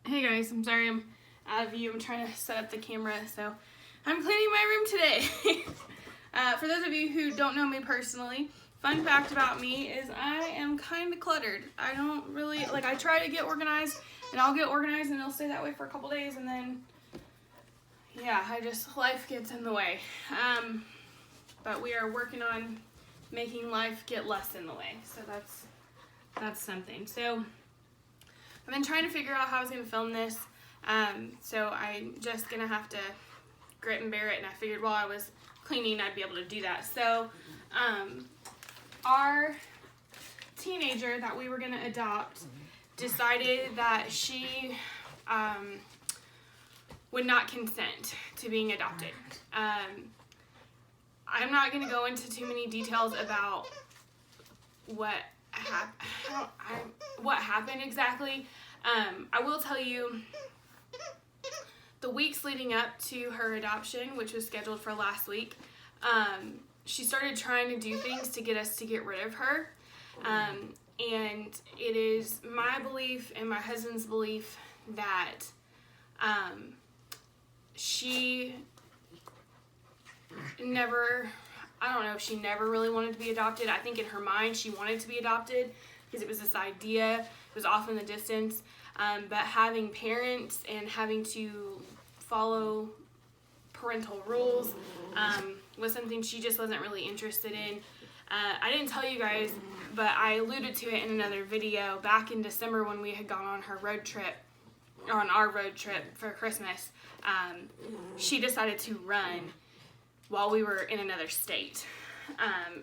Hey guys, I'm sorry I'm out of view. I'm trying to set up the camera, so I'm cleaning my room today. For those of you who don't know me personally, fun fact about me is I am kind of cluttered. I don't really, I try to get organized, and I'll get organized and it'll stay that way for a couple days, and then, yeah, life gets in the way. But we are working on making life get less in the way, so that's something. So I've been trying to figure out how I was going to film this, so I'm just going to have to grit and bear it, and I figured while I was cleaning I'd be able to do that. So our teenager that we were going to adopt decided that she would not consent to being adopted. I'm not going to go into too many details about what happened exactly. I will tell you, the weeks leading up to her adoption, which was scheduled for last week, she started trying to do things to get us to get rid of her. And it is my belief and my husband's belief that she never, I don't know if she never really wanted to be adopted. I think in her mind she wanted to be adopted because it was this idea, it was off in the distance, but having parents and having to follow parental rules was something she just wasn't really interested in. I didn't tell you guys, but I alluded to it in another video back in December when we had gone on our road trip for Christmas. She decided to run while we were in another state,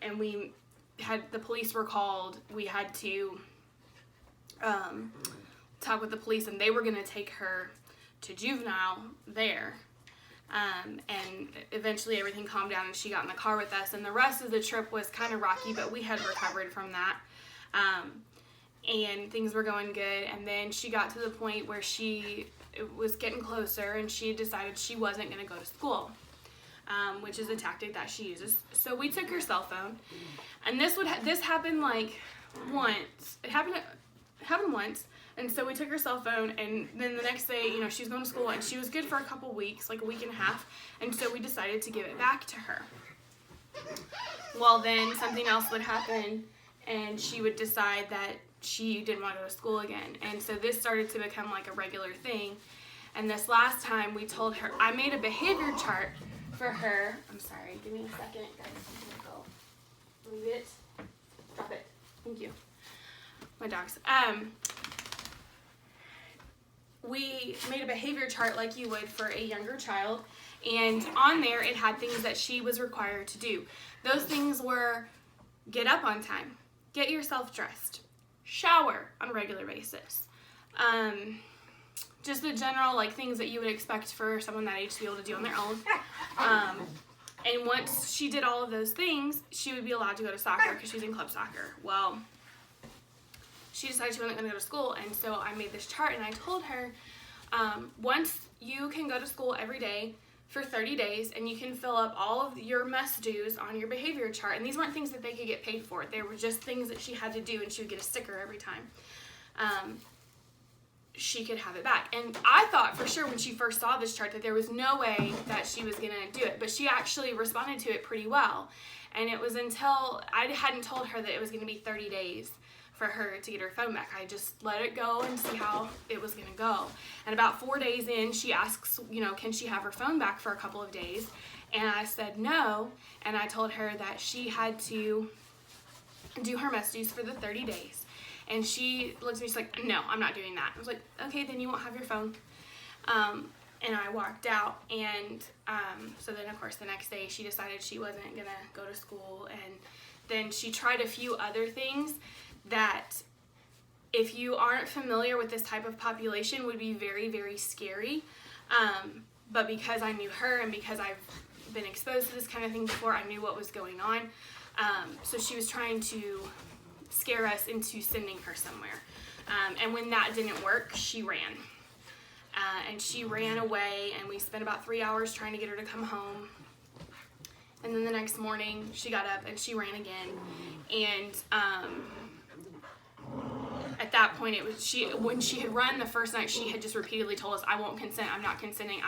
and the police were called. We had to talk with the police, and they were going to take her to juvenile there, and eventually everything calmed down and she got in the car with us, and the rest of the trip was kind of rocky, but we had recovered from that, and things were going good. And then she got to the point where it was getting closer, and she decided she wasn't going to go to school, which is a tactic that she uses. So we took her cell phone, and this happened once. It happened once, and so we took her cell phone, and then the next day, she was going to school, and she was good for a couple weeks, like a week and a half, and so we decided to give it back to her. Well, then something else would happen, and she would decide that she didn't want to go to school again, and so this started to become like a regular thing. And this last time we told her, I made a behavior chart for her. I'm sorry, give me a second, guys. Go. Leave it. Drop it. Thank you. My dogs. We made a behavior chart like you would for a younger child, and on there it had things that she was required to do. Those things were: get up on time, get yourself dressed, shower on a regular basis, just the general things that you would expect for someone that age to be able to do on their own. And once she did all of those things, she would be allowed to go to soccer because she's in club soccer. Well, she decided she wasn't going to go to school, and so I made this chart, and I told her, once you can go to school every day for 30 days, and you can fill up all of your must-dos on your behavior chart, and these weren't things that they could get paid for. They were just things that she had to do, and she would get a sticker every time. She could have it back. And I thought for sure when she first saw this chart that there was no way that she was going to do it, but she actually responded to it pretty well. And it was until I hadn't told her that it was going to be 30 days for her to get her phone back. I just let it go and see how it was going to go. And about 4 days in, she asks, can she have her phone back for a couple of days? And I said no, and I told her that she had to do her must-dos for the 30 days. And she looked at me, she's like, no, I'm not doing that. I was like, okay, then you won't have your phone. And I walked out, and so then, of course, the next day she decided she wasn't going to go to school, and then she tried a few other things that, if you aren't familiar with this type of population, would be very, very scary. But because I knew her and because I've been exposed to this kind of thing before, I knew what was going on. So she was trying to scare us into sending her somewhere. And when that didn't work, she ran. And she ran away, and we spent about 3 hours trying to get her to come home. And then the next morning, she got up and she ran again. And at that point, it was when she had run the first night, she had just repeatedly told us, I won't consent, I'm not consenting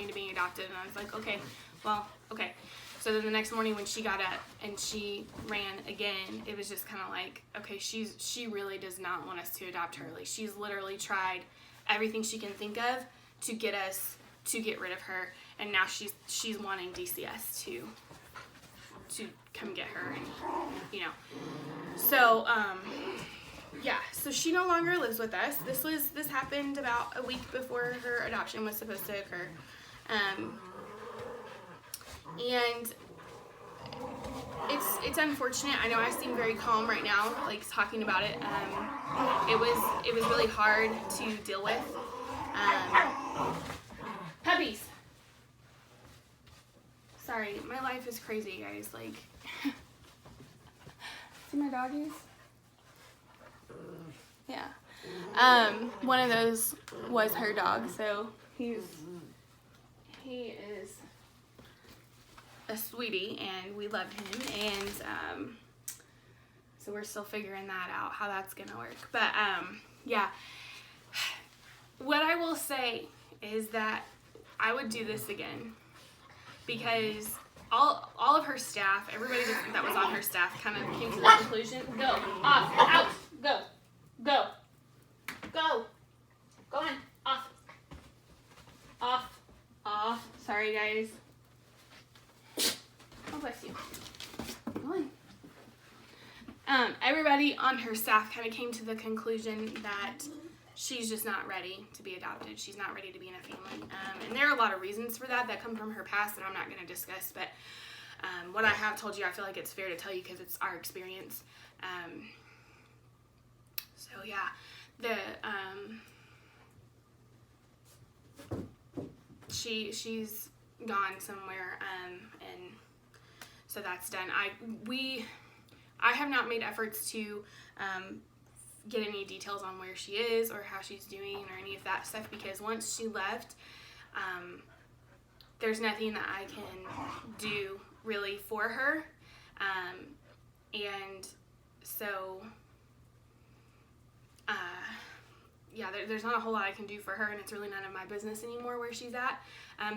to being adopted. And I was like, okay, well, okay. So then the next morning when she got up and she ran again, it was just kind of like, okay, she really does not want us to adopt her. Like, she's literally tried everything she can think of to get us to get rid of her, and now she's wanting DCS to come get her, and so yeah, so she no longer lives with us. This happened about a week before her adoption was supposed to occur, and it's unfortunate. I know I seem very calm right now, like talking about it. It was really hard to deal with. Puppies. Sorry, my life is crazy, guys. Like, see my doggies? Yeah. One of those was her dog, so he is a sweetie, and we love him, and so we're still figuring that out, how that's gonna work. But yeah, what I will say is that I would do this again, because all of her staff, everybody that was on her staff, kind of came to the conclusion, go, off, out, go on, off, sorry guys, oh bless you, go on. Everybody on her staff kind of came to the conclusion that she's just not ready to be adopted. She's not ready to be in a family. And there are a lot of reasons for that come from her past that I'm not going to discuss. But what I have told you, I feel like it's fair to tell you because it's our experience. So yeah, she's gone somewhere, and so that's done. I have not made efforts to get any details on where she is or how she's doing or any of that stuff, because once she left, there's nothing that I can do really for her, and so yeah, there's not a whole lot I can do for her, and it's really none of my business anymore where she's at.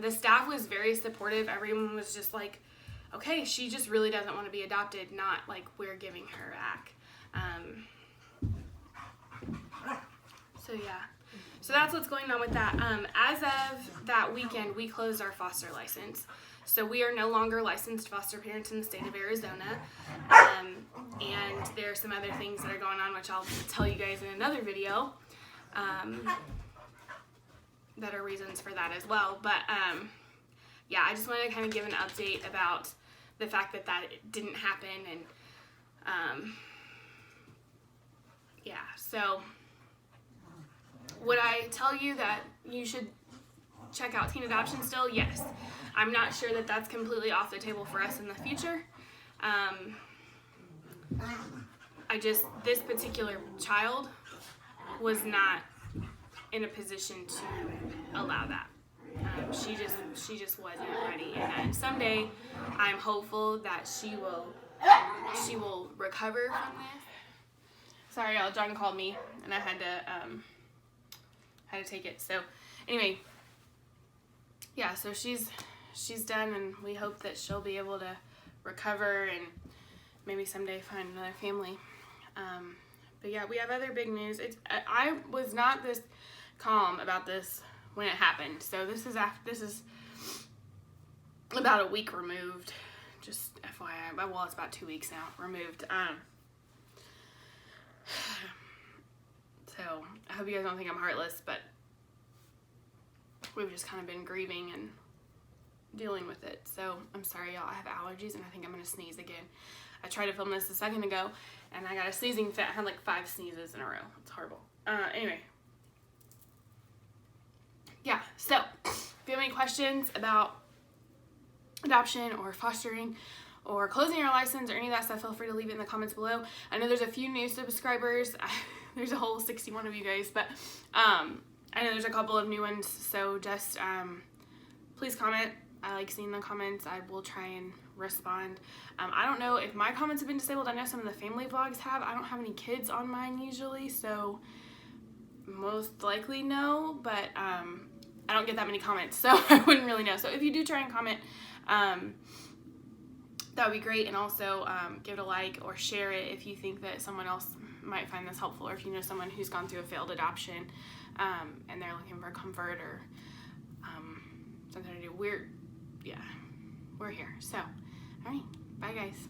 The staff was very supportive. Everyone was just like, okay, she just really doesn't want to be adopted, not like we're giving her back. So yeah, so that's what's going on with that. As of that weekend, we closed our foster license. So we are no longer licensed foster parents in the state of Arizona. And there are some other things that are going on, which I'll tell you guys in another video, that are reasons for that as well. But yeah, I just wanted to kind of give an update about the fact that didn't happen. And yeah, so would I tell you that you should check out teen adoption still? Yes. I'm not sure that that's completely off the table for us in the future. This particular child was not in a position to allow that. She just wasn't ready. And someday I'm hopeful that she will recover from this. Sorry, y'all, John called me and I had to take it. So anyway, yeah, so she's done, and we hope that she'll be able to recover and maybe someday find another family. But yeah, we have other big news. I was not this calm about this when it happened. So this is about a week removed. Just FYI, well, it's about 2 weeks now removed. So I hope you guys don't think I'm heartless, but we've just kind of been grieving and dealing with it. So I'm sorry, y'all. I have allergies and I think I'm gonna sneeze again. I tried to film this a second ago and I got a sneezing fit. I had like 5 sneezes in a row. It's horrible. Anyway. Yeah, so if you have any questions about adoption or fostering or closing your license or any of that stuff, feel free to leave it in the comments below. I know there's a few new subscribers. There's a whole 61 of you guys, but I know there's a couple of new ones, so just please comment. I like seeing the comments. I will try and respond. I don't know if my comments have been disabled. I know some of the family vlogs have. I don't have any kids on mine usually, so most likely no, but I don't get that many comments, so I wouldn't really know. So if you do try and comment, that would be great. And also give it a like or share it if you think that someone else might find this helpful, or if you know someone who's gone through a failed adoption and they're looking for comfort or something to do. We're here. So, all right. Bye, guys.